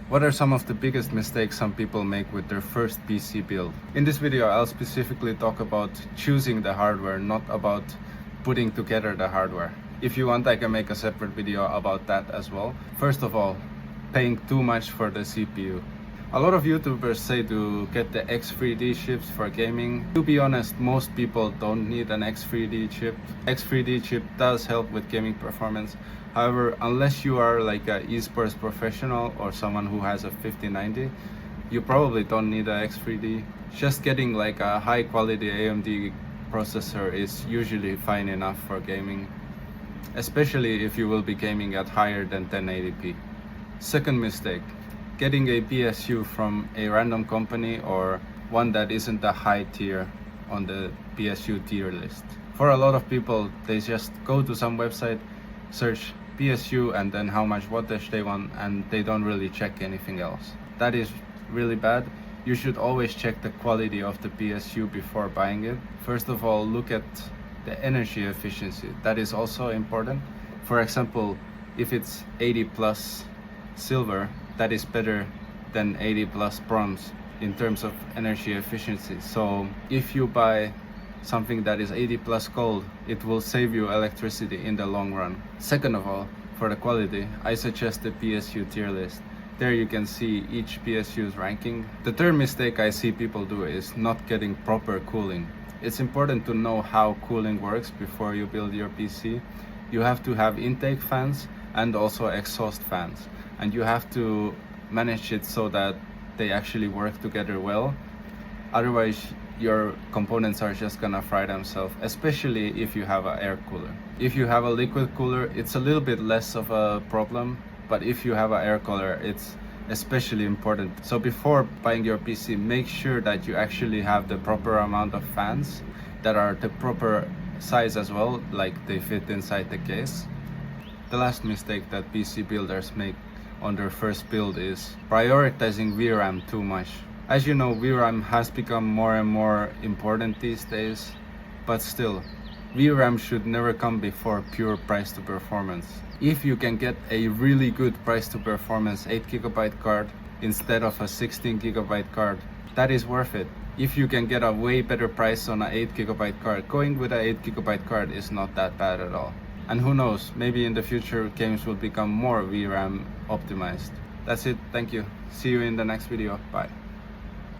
What are some of the biggest mistakes some people make with their first PC build? In this video, I'll specifically talk about choosing the hardware, not about putting together the hardware. If you want, I can make a separate video about that as well. First of all, paying too much for the CPU. A lot of YouTubers say to get the X3D chips for gaming. To be honest, most people don't need an X3D chip. X3D chip does help with gaming performance. However, unless you are like an esports professional or someone who has a 5090, you probably don't need a X3D. Just getting like a high quality AMD processor is usually fine enough for gaming, especially if you will be gaming at higher than 1080p. Second mistake, getting a PSU from a random company or one that isn't a high tier on the PSU tier list. For a lot of people, they just go to some website, search PSU and then how much wattage they want, and they don't really check anything else. That is really bad. You should always check the quality of the PSU before buying it. First of all, look at the energy efficiency. That is also important. For example, if it's 80 plus silver, that is better than 80 plus bronze in terms of energy efficiency. So if you buy something that is 80 plus gold, it will save you electricity in the long run. Second of all, for the quality, I suggest the PSU tier list. There you can see each PSU's ranking. The third mistake I see people do is not getting proper cooling. It's important to know how cooling works before you build your PC. You have to have intake fans and also exhaust fans, and you have to manage it so that they actually work together well. Otherwise, your components are just gonna fry themselves, especially if you have an air cooler. If you have a liquid cooler, it's a little bit less of a problem, but if you have an air cooler, it's especially important. So before buying your PC, make sure that you actually have the proper amount of fans that are the proper size as well, like they fit inside the case. The last mistake that PC builders make on their first build is prioritizing VRAM too much. As you know, VRAM has become more and more important these days, but still, VRAM should never come before pure price to performance. If you can get a really good price to performance 8GB card instead of a 16GB card, that is worth it. If you can get a way better price on an 8GB card, going with an 8GB card is not that bad at all. And who knows, maybe in the future games will become more VRAM optimized. That's it, thank you. See you in the next video, bye.